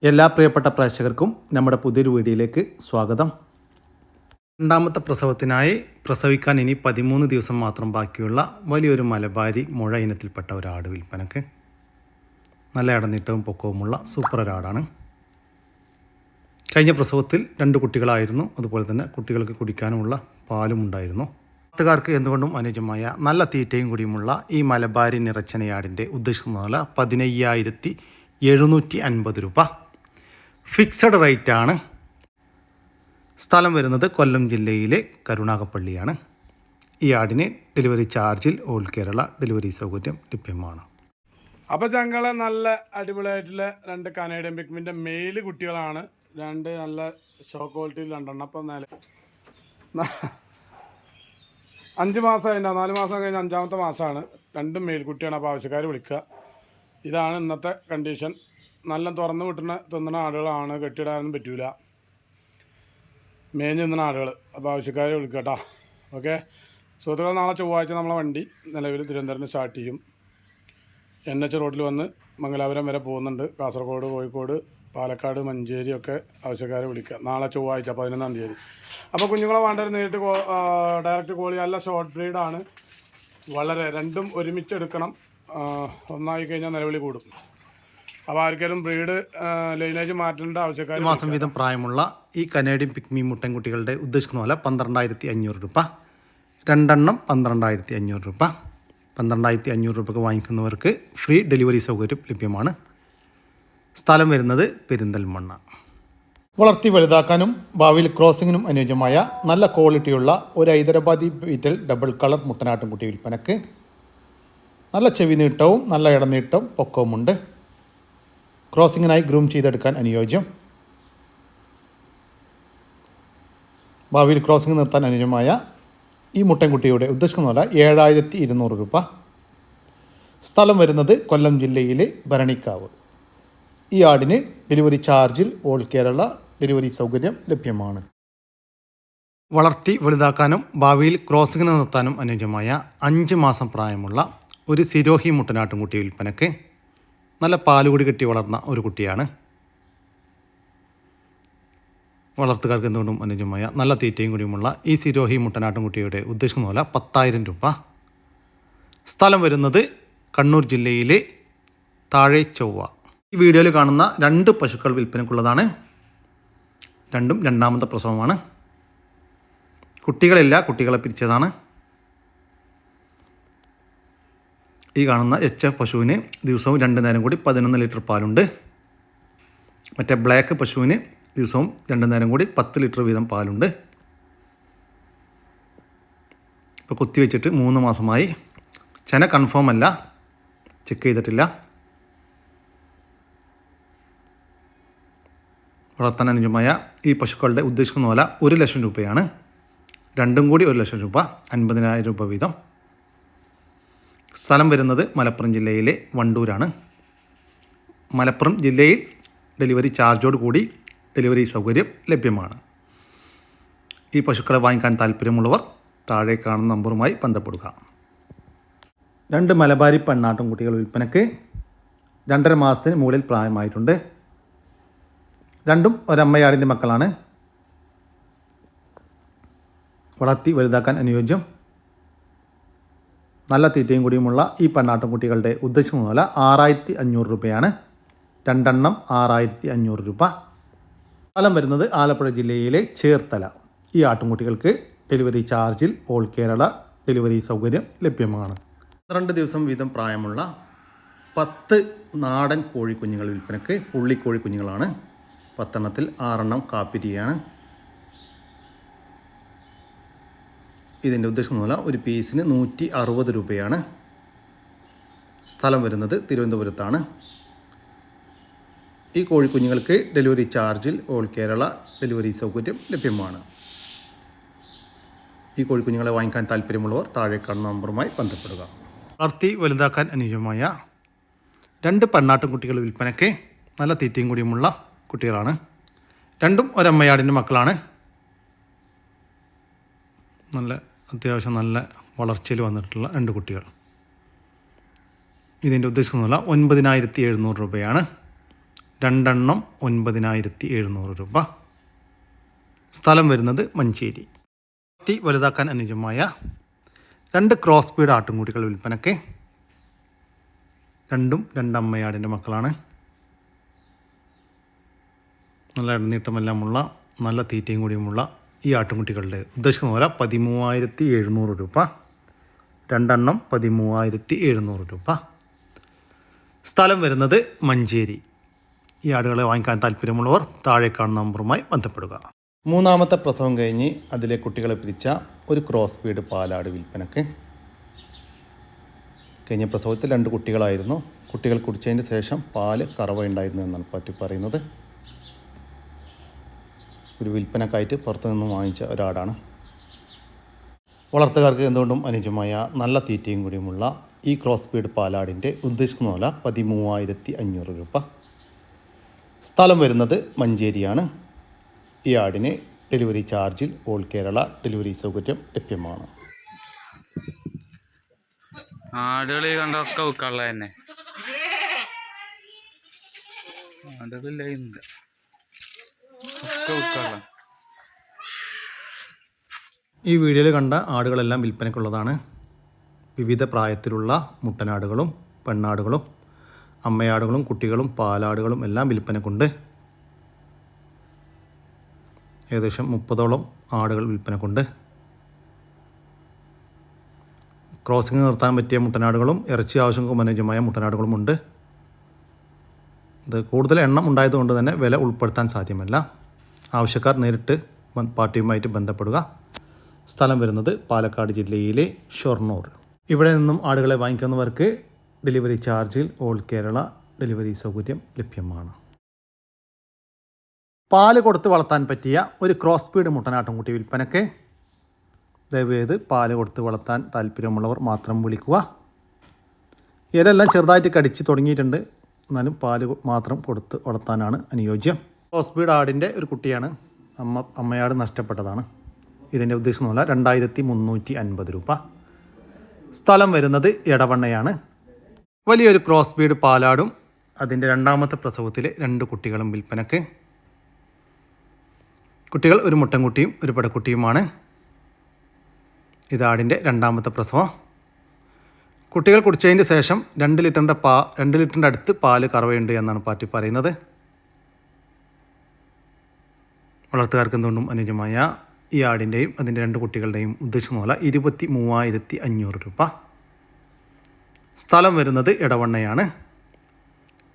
എല്ലാ പ്രിയപ്പെട്ട പ്രേക്ഷകർക്കും നമ്മുടെ പുതിയൊരു വീഡിയോയിലേക്ക് സ്വാഗതം. രണ്ടാമത്തെ പ്രസവത്തിനായി പ്രസവിക്കാൻ ഇനി 13 ദിവസം മാത്രം ബാക്കിയുള്ള വലിയൊരു മലബാരി മുഴ ഇനത്തിൽപ്പെട്ട ഒരാട് വിൽപ്പനക്ക്. നല്ല ഇടനീട്ടവും പൊക്കവുമുള്ള സൂപ്പർ ഒരാടാണ്. കഴിഞ്ഞ പ്രസവത്തിൽ 2 കുട്ടികളായിരുന്നു. അതുപോലെ തന്നെ കുട്ടികൾക്ക് കുടിക്കാനുമുള്ള പാലും ഉണ്ടായിരുന്നു. നാട്ടുകാർക്ക് എന്തുകൊണ്ടും അനുയോജ്യമായ നല്ല തീറ്റയും കൂടിയുമുള്ള ഈ മലബാരി നിറച്ചനയാടിൻ്റെ ഉദ്ദേശിക്കുന്ന വില 15,750 രൂപ. ഫിക്സഡ് റേറ്റാണ്. സ്ഥലം വരുന്നത് കൊല്ലം ജില്ലയിലെ കരുണാകപ്പള്ളിയാണ്. ഈ ആടിന് ഡെലിവറി ചാർജിൽ ഓൾ കേരള ഡെലിവറി സൗകര്യം ലഭ്യമാണ്. അപ്പോൾ ചങ്ങളെ നല്ല അടിപൊളിയായിട്ടുള്ള 2 കനേഡിയൻ പിഗ്മിൻ്റെ മെയിൽ കുട്ടികളാണ്. 2 നല്ല ഷോ ക്വാളിറ്റിയിൽ 2 അപ്പം 5 മാസമായിട്ടുണ്ടാവും. 4 മാസം കഴിഞ്ഞ് 5ാമത്തെ മാസമാണ്. 2 മെയിൽ കുട്ടിയാണ്. അപ്പോൾ ആവശ്യക്കാർ വിളിക്കുക. ഇതാണ് ഇന്നത്തെ കണ്ടീഷൻ. നല്ല തുറന്ന് തിന്നുന്ന ആടുകളാണ്. കെട്ടിയിടാനൊന്നും പറ്റൂല. മേഞ്ഞ് തിന്നുന്ന ആടുകൾ. അപ്പോൾ ആവശ്യക്കാരെ വിളിക്കുക കേട്ടോ. ഓക്കെ സുഹൃത്തുക്കൾ, നാളെ ചൊവ്വാഴ്ച നമ്മളെ വണ്ടി നിലവിൽ തിരുവനന്തപുരം സ്റ്റാർട്ട് ചെയ്യും. NH റോഡിൽ വന്ന് മംഗലാപുരം വരെ പോകുന്നുണ്ട്. കാസർഗോഡ്, കോഴിക്കോട്, പാലക്കാട്, മഞ്ചേരി ഒക്കെ ആവശ്യക്കാരെ വിളിക്കുക. നാളെ ചൊവ്വാഴ്ച 11-ാം തീയതി. അപ്പോൾ കുഞ്ഞുങ്ങളെ വേണ്ടവർ നേരിട്ട് ഡയറക്റ്റ് കോളി. നല്ല ഷോർട്ട് ബ്രീഡാണ്. വളരെ 2ഉം ഒരുമിച്ച് എടുക്കണം. ഒന്നായി കഴിഞ്ഞാൽ നിലവിളി കൂടും. അപ്പോൾ ആർക്കെങ്കിലും ബ്രീഡ് ലൈനേജ് മാറ്റേണ്ട ആവശ്യക്കാർ. മാസം വീതം പ്രായമുള്ള ഈ കനേഡിയൻ പിഗ്മി മുട്ടൻകുട്ടികളുടെ ഉദ്ദേശിക്കുന്ന പോലെ 12,500 രൂപ. 2 എണ്ണം 12,500 രൂപ. 12,500 രൂപയ്ക്ക് വാങ്ങിക്കുന്നവർക്ക് ഫ്രീ ഡെലിവറി സൗകര്യം ലഭ്യമാണ്. സ്ഥലം വരുന്നത് പെരിന്തൽമണ്ണ. വളർത്തി വലുതാക്കാനും ഭാവിയിൽ ക്രോസിങ്ങിനും അനുയോജ്യമായ നല്ല ക്വാളിറ്റിയുള്ള ഒരു ഹൈദരാബാദി ബീറ്റൽ ഡബിൾ കളർ മുട്ടനാട്ടുംകുട്ടി വിൽപ്പനക്ക്. നല്ല ചെവി നീട്ടവും നല്ല ഇടനീട്ടവും പൊക്കവുമുണ്ട്. ക്രോസിങ്ങിനായി ഗ്രൂം ചെയ്തെടുക്കാൻ അനുയോജ്യം. ഭാവിയിൽ ക്രോസിംഗ് നിർത്താൻ അനുയോജ്യമായ ഈ മുട്ടൻകുട്ടിയുടെ ഉദ്ദേശിക്കുന്ന വില 7,200 രൂപ. സ്ഥലം വരുന്നത് കൊല്ലം ജില്ലയിലെ ഭരണിക്കാവ്. ഈ ആടിന് ഡെലിവറി ചാർജിൽ ഓൾ കേരള ഡെലിവറി സൗകര്യം ലഭ്യമാണ്. വളർത്തി വലുതാക്കാനും ഭാവിയിൽ ക്രോസിങ്ങിന് നിർത്താനും അനുയോജ്യമായ 5 മാസം പ്രായമുള്ള ഒരു സിരോഹി മുട്ടനാട്ടുംകുട്ടി വിൽപ്പനക്ക്. നല്ല പാലുകൂടി കെട്ടി വളർന്ന ഒരു കുട്ടിയാണ്. വളർത്തുകാർക്ക് എന്തുകൊണ്ടും അനുയോജ്യമായ നല്ല തീറ്റയും കൂടിയുമുള്ള ഈ സിരോഹി മുട്ടനാട്ടുംകുട്ടിയുടെ ഉദ്ദേശിക്കുന്ന വില 10,000 രൂപ. സ്ഥലം വരുന്നത് കണ്ണൂർ ജില്ലയിലെ താഴെ ചൊവ്വ. ഈ വീഡിയോയിൽ കാണുന്ന 2 പശുക്കൾ വിൽപ്പനക്കുള്ളതാണ്. 2ഉം 2ാമത്തെ പ്രസവമാണ്. കുട്ടികളില്ല, കുട്ടികളെ പിരിച്ചതാണ്. ഈ കാണുന്ന HF പശുവിന് ദിവസവും 2 നേരം കൂടി 11 ലിറ്റർ പാലുണ്ട്. മറ്റേ ബ്ലാക്ക് പശുവിന് ദിവസവും 2 നേരം കൂടി 10 ലിറ്റർ വീതം പാലുണ്ട്. ഇപ്പോൾ കുത്തിവെച്ചിട്ട് 3 മാസമായി. ചെന കൺഫേം അല്ല, ചെക്ക് ചെയ്തിട്ടില്ല. വളർത്താൻ അനുയോജ്യമായ ഈ പശുക്കളുടെ ഉദ്ദേശിക്കുന്ന വില 1,00,000 രൂപയാണ്. 2ഉം കൂടി 1,00,000 രൂപ, 50,000 രൂപ വീതം. സ്ഥലം വരുന്നത് മലപ്പുറം ജില്ലയിലെ വണ്ടൂരാണ്. മലപ്പുറം ജില്ലയിൽ ഡെലിവറി ചാർജോട് കൂടി ഡെലിവറി സൗകര്യം ലഭ്യമാണ്. ഈ പശുക്കളെ വാങ്ങിക്കാൻ താല്പര്യമുള്ളവർ താഴെ കാണുന്ന നമ്പറുമായി ബന്ധപ്പെടുക. 2 മലബാരി പെണ്ണാട്ടും കുട്ടികൾ വിൽപ്പനക്ക്. 2.5 മാസത്തിന് മുകളിൽ പ്രായമായിട്ടുണ്ട്. 2ഉം ഒരമ്മയാടിൻ്റെ മക്കളാണ്. വളർത്തി വലുതാക്കാൻ അനുയോജ്യം. നല്ല തീറ്റയും കൂടിയുമുള്ള ഈ പെണ്ണാട്ടുംകുട്ടികളുടെ ഉദ്ദേശിക്കുന്ന വില 6,500 രൂപയാണ്. 2 എണ്ണം 6,500 രൂപ. സ്ഥലം വരുന്നത് ആലപ്പുഴ ജില്ലയിലെ ചേർത്തല. ഈ ആട്ടുംകുട്ടികൾക്ക് ഡെലിവറി ചാർജിൽ ഓൾ കേരള ഡെലിവറി സൗകര്യം ലഭ്യമാണ്. 12 ദിവസം വീതം പ്രായമുള്ള 10 നാടൻ കോഴിക്കുഞ്ഞുങ്ങൾ വിൽപ്പനക്ക്. പുള്ളിക്കോഴിക്കുഞ്ഞുങ്ങളാണ്. 10 എണ്ണത്തിൽ 6 എണ്ണം കാപ്പിരിയാണ്. ഇതിൻ്റെ ഉദ്ദേശിക്കുന്ന വില ഒരു പീസിന് 160 രൂപയാണ്. സ്ഥലം വരുന്നത് തിരുവനന്തപുരത്താണ്. ഈ കോഴിക്കുഞ്ഞുങ്ങൾക്ക് ഡെലിവറി ചാർജിൽ ഓൾ കേരള ഡെലിവറി സൗകര്യം ലഭ്യമാണ്. ഈ കോഴിക്കുഞ്ഞുങ്ങളെ വാങ്ങിക്കാൻ താല്പര്യമുള്ളവർ താഴെ കാണുന്ന നമ്പറുമായി ബന്ധപ്പെടുക. വളർത്തി വലുതാക്കാൻ അനുയോജ്യമായ 2 പെണ്ണാട്ടുംകുട്ടികൾ വിൽപ്പനയ്ക്ക്. നല്ല തീറ്റയും കൂടിയുമുള്ള കുട്ടികളാണ്. 2ഉം ഒരമ്മയാടിൻ്റെ മക്കളാണ്. നല്ല അത്യാവശ്യം നല്ല വളർച്ചയിൽ വന്നിട്ടുള്ള 2 കുട്ടികൾ. ഇതിൻ്റെ ഉദ്ദേശിക്കുന്ന 9,700 രൂപയാണ്. രണ്ടെണ്ണം 9700 രൂപ. സ്ഥലം വരുന്നത് മഞ്ചേരി. വലുതാക്കാൻ അനുയോജ്യമായ 2 ക്രോസ് ബീഡ് ആട്ടുംകുട്ടികൾ വിൽപ്പനയ്ക്ക്. രണ്ടും 2 അമ്മയാടിൻ്റെ മക്കളാണ്. നല്ല ഇടനീട്ടമെല്ലാമുള്ള നല്ല തീറ്റയും കൂടിയുമുള്ള ഈ ആട്ടുംകുട്ടികളുടെ ഉദ്ദേശിക്കുന്ന പോലെ 13700 രൂപ. രണ്ടെണ്ണം 13700 രൂപ. സ്ഥലം വരുന്നത് മഞ്ചേരി. ഈ ആടുകളെ വാങ്ങിക്കാൻ താല്പര്യമുള്ളവർ താഴെ കാണുന്ന നമ്പറുമായി ബന്ധപ്പെടുക. മൂന്നാമത്തെ പ്രസവം കഴിഞ്ഞ് അതിലെ കുട്ടികളെ പിരിച്ച ഒരു ക്രോസ് ബീഡ് പാലാട് വിൽപ്പനക്ക്. കഴിഞ്ഞ പ്രസവത്തിൽ 2 കുട്ടികളായിരുന്നു. കുട്ടികൾ കുടിച്ചതിന് ശേഷം പാല് കറവയുണ്ടായിരുന്നു എന്നാണ് പറ്റി പറയുന്നത്. ഒരു വിൽപ്പനക്കായിട്ട് പുറത്തു നിന്നും വാങ്ങിച്ച ഒരാടാണ്. വളർത്തുകാർക്ക് എന്തുകൊണ്ടും അനുയോജ്യമായ നല്ല തീറ്റയും കൂടിയുമുള്ള ഈ ക്രോസ് ബീഡ് പാലാടിൻ്റെ ഉദ്ദേശിക്കുന്ന വില 13500 രൂപ. സ്ഥലം വരുന്നത് മഞ്ചേരിയാണ്. ഈ ആടിന് ഡെലിവറി ചാർജിൽ ഓൾ കേരള ഡെലിവറി സൗകര്യം ലഭ്യമാണ്. ആടുകൾ കണ്ടൊക്കെ വിൽക്കാനുള്ള തന്നെ ആടുകളില്ല ഒക്കെ വിൽക്കാനുള്ള. ഈ വീഡിയോയിൽ കണ്ട ആടുകളെല്ലാം വിൽപ്പനയ്ക്കുള്ളതാണ്. വിവിധ പ്രായത്തിലുള്ള മുട്ടനാടുകളും പെണ്ണാടുകളും അമ്മയാടുകളും കുട്ടികളും പാലാടുകളും എല്ലാം വിൽപ്പനക്കുണ്ട്. ഏകദേശം 30ഓളം ആടുകൾ വിൽപ്പനക്കുണ്ട്. ക്രോസിംഗ് നിർത്താൻ പറ്റിയ മുട്ടനാടുകളും ഇറച്ചി ആവശ്യങ്ങൾക്ക് അനുയോജ്യമായ മുട്ടനാടുകളുമുണ്ട്. ഇത് കൂടുതൽ എണ്ണം ഉണ്ടായതുകൊണ്ട് തന്നെ വില ഉൾപ്പെടുത്താൻ സാധ്യമല്ല. ആവശ്യക്കാർ നേരിട്ട് പാർട്ടിയുമായിട്ട് ബന്ധപ്പെടുക. സ്ഥലം വരുന്നത് പാലക്കാട് ജില്ലയിലെ ഷൊർണൂർ. ഇവിടെ നിന്നും ആടുകളെ വാങ്ങിക്കുന്നവർക്ക് ഡെലിവറി ചാർജിൽ ഓൾ കേരള ഡെലിവറി സൗകര്യം ലഭ്യമാണ്. പാല് കൊടുത്ത് വളർത്താൻ പറ്റിയ ഒരു ക്രോസ് ബീഡ് മുട്ടനാട്ടുംകുട്ടി വിൽപ്പനയ്ക്ക്. ദയവേത് പാല് കൊടുത്ത് വളർത്താൻ താല്പര്യമുള്ളവർ മാത്രം വിളിക്കുക. ഇതെല്ലാം ചെറുതായിട്ട് കടിച്ച് തുടങ്ങിയിട്ടുണ്ട്. എന്നാലും പാല് മാത്രം കൊടുത്ത് വളർത്താനാണ് അനുയോജ്യം. ക്രോസ് ബീഡ് ആടിൻ്റെ ഒരു കുട്ടിയാണ്. അമ്മയാട് നഷ്ടപ്പെട്ടതാണ്. ഇതിൻ്റെ ഉദ്ദേശിക്കുന്ന വില 2350 രൂപ. സ്ഥലം വരുന്നത് എടവണ്ണയാണ്. വലിയൊരു ക്രോസ് ബീഡ് പാലാടും അതിൻ്റെ രണ്ടാമത്തെ പ്രസവത്തിലെ 2 കുട്ടികളും വിൽപ്പനക്ക്. കുട്ടികൾ ഒരു മുട്ടൻകുട്ടിയും ഒരു പെടക്കുട്ടിയുമാണ്. ഇതാടിൻ്റെ രണ്ടാമത്തെ പ്രസവം. കുട്ടികൾ കുടിച്ചതിന് ശേഷം 2 ലിറ്ററിൻ്റെ അടുത്ത് പാല് കറവയുണ്ട് എന്നാണ് പാർട്ടി പറയുന്നത്. വളർത്തുകാർക്ക് എന്തുകൊണ്ടും അനുയോജ്യമായ ഈ ആടിൻ്റെയും അതിൻ്റെ 2 കുട്ടികളുടെയും ഉദ്ദേശിക്കുന്ന വില 23500 രൂപ. സ്ഥലം വരുന്നത് എടവണ്ണയാണ്.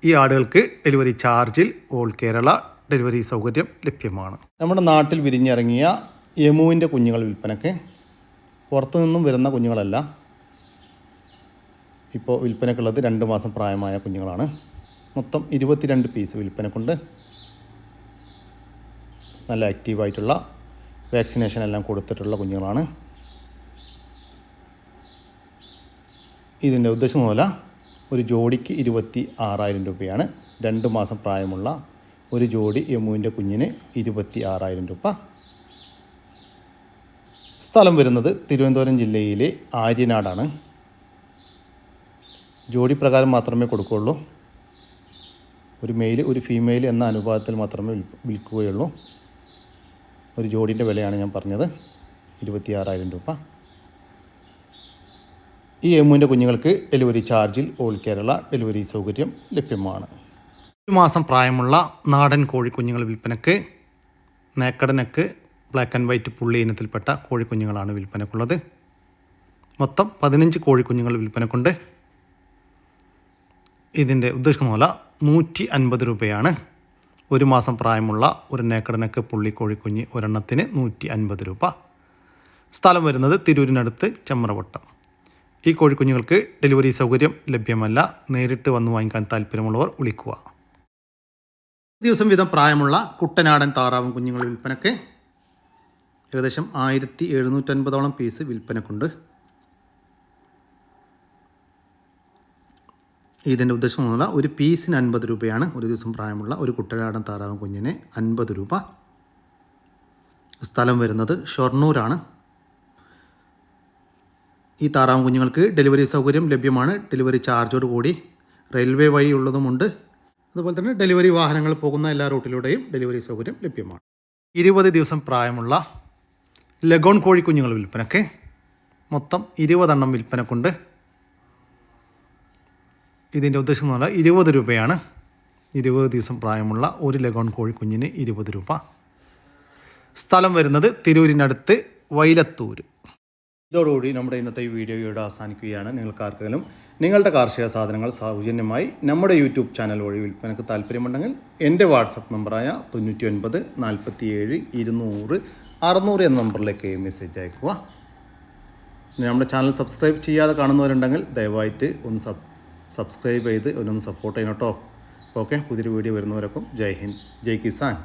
ഈ ആടുകൾക്ക് ഡെലിവറി ചാർജിൽ ഓൾ കേരള ഡെലിവറി സൗകര്യം ലഭ്യമാണ്. നമ്മുടെ നാട്ടിൽ വിരിഞ്ഞിറങ്ങിയ എമുവിൻ്റെ കുഞ്ഞുങ്ങൾ വിൽപ്പനയ്ക്ക്. പുറത്തു നിന്നും വരുന്ന കുഞ്ഞുങ്ങളല്ല. ഇപ്പോൾ വിൽപ്പനക്കുള്ളത് 2 മാസം പ്രായമായ കുഞ്ഞുങ്ങളാണ്. മൊത്തം 22 പീസ് വിൽപ്പനക്കുണ്ട്. നല്ല ആക്റ്റീവായിട്ടുള്ള വാക്സിനേഷൻ എല്ലാം കൊടുത്തിട്ടുള്ള കുഞ്ഞുങ്ങളാണ്. ഇതിൻ്റെ ഉദ്ദേശം പോലെ ഒരു ജോഡിക്ക് 26000 രൂപയാണ്. 2 മാസം പ്രായമുള്ള ഒരു ജോഡി എമുവിൻ്റെ കുഞ്ഞിന് 26000 രൂപ. സ്ഥലം വരുന്നത് തിരുവനന്തപുരം ജില്ലയിലെ ആര്യനാടാണ്. ജോഡി പ്രകാരം മാത്രമേ കൊടുക്കുകയുള്ളൂ. ഒരു മെയിൽ ഒരു ഫീമെയിൽ എന്ന അനുപാതത്തിൽ മാത്രമേ വിൽക്കുകയുള്ളൂ. ഒരു ജോഡിൻ്റെ വിലയാണ് ഞാൻ പറഞ്ഞത്, 26000 രൂപ. ഈ എമ്മുവിൻ്റെ കുഞ്ഞുങ്ങൾക്ക് ഡെലിവറി ചാർജിൽ ഓൾ കേരള ഡെലിവറി സൗകര്യം ലഭ്യമാണ്. 1 മാസം പ്രായമുള്ള നാടൻ കോഴിക്കുഞ്ഞുങ്ങൾ വിൽപ്പനക്ക്. നേക്കടനക്ക് ബ്ലാക്ക് ആൻഡ് വൈറ്റ് പുള്ളി ഇനത്തിൽപ്പെട്ട കോഴിക്കുഞ്ഞുങ്ങളാണ് വിൽപ്പനക്കുള്ളത്. മൊത്തം 15 കോഴിക്കുഞ്ഞുങ്ങൾ വിൽപ്പനക്കുണ്ട്. ഇതിൻ്റെ ഉദ്ദേശിക്കുന്ന വില 150 രൂപയാണ്. 1 മാസം പ്രായമുള്ള ഒരു നേക്കടനക്ക് പുള്ളി കോഴിക്കുഞ്ഞ് ഒരെണ്ണത്തിന് 150 രൂപ. സ്ഥലം വരുന്നത് തിരൂരിനടുത്ത് ചെമ്പ്രവട്ടം. ഈ കോഴിക്കുഞ്ഞുങ്ങൾക്ക് ഡെലിവറി സൗകര്യം ലഭ്യമല്ല. നേരിട്ട് വന്ന് വാങ്ങിക്കാൻ താല്പര്യമുള്ളവർ വിളിക്കുക. ദിവസം വീതം പ്രായമുള്ള കുട്ടനാടൻ താറാവും കുഞ്ഞുങ്ങൾ വിൽപ്പനക്ക്. ഏകദേശം 1750ഓളം പീസ് വിൽപ്പനക്കുണ്ട്. ഇതിൻ്റെ ഉദ്ദേശം എന്നുള്ള ഒരു പീസിന് 50 രൂപയാണ്. ഒരു ദിവസം പ്രായമുള്ള ഒരു കുട്ടനാടൻ താറാവും കുഞ്ഞിന് 50 രൂപ. സ്ഥലം വരുന്നത് ഷൊർണൂരാണ്. ഈ താറാവും കുഞ്ഞുങ്ങൾക്ക് ഡെലിവറി സൗകര്യം ലഭ്യമാണ്. ഡെലിവറി ചാർജോട് കൂടി റെയിൽവേ വഴി ഉള്ളതുമുണ്ട്. അതുപോലെ തന്നെ ഡെലിവറി വാഹനങ്ങൾ പോകുന്ന എല്ലാ റൂട്ടിലൂടെയും ഡെലിവറി സൗകര്യം ലഭ്യമാണ്. 20 ദിവസം പ്രായമുള്ള ലഗോൺ കോഴിക്കുഞ്ഞുങ്ങൾ വിൽപ്പനയ്ക്ക്. മൊത്തം 20 എണ്ണം വിൽപ്പനക്കുണ്ട്. ഇതിൻ്റെ ഉദ്ദേശം എന്ന് പറഞ്ഞാൽ 20 രൂപയാണ്. 20 ദിവസം പ്രായമുള്ള ഒരു ലഗോൺ കോഴിക്കുഞ്ഞിന് 20 രൂപ. സ്ഥലം വരുന്നത് തിരൂരിനടുത്ത് വൈലത്തൂർ. ഇതോടുകൂടി നമ്മുടെ ഇന്നത്തെ ഈ വീഡിയോ ഇവിടെ അവസാനിക്കുകയാണ്. നിങ്ങൾക്കാർക്കെങ്കിലും നിങ്ങളുടെ കാർഷിക സാധനങ്ങൾ സൗജന്യമായി നമ്മുടെ യൂട്യൂബ് ചാനൽ വഴി വിൽപ്പനക്ക് താല്പര്യമുണ്ടെങ്കിൽ എൻ്റെ വാട്സപ്പ് നമ്പറായ 99 47 200 600 എന്ന നമ്പറിലേക്ക് മെസ്സേജ് അയക്കുക. നമ്മുടെ ചാനൽ സബ്സ്ക്രൈബ് ചെയ്യാതെ കാണുന്നവരുണ്ടെങ്കിൽ ദയവായിട്ട് ഒന്ന് സബ്സ്ക്രൈബ് ചെയ്ത് ഒന്ന് സപ്പോർട്ട് ചെയ്യണം കേട്ടോ. ഓക്കെ, പുതിയൊരു വീഡിയോ വരുന്നവരൊക്കെ ജയ് ഹിന്ദ്, ജയ് കിസാൻ.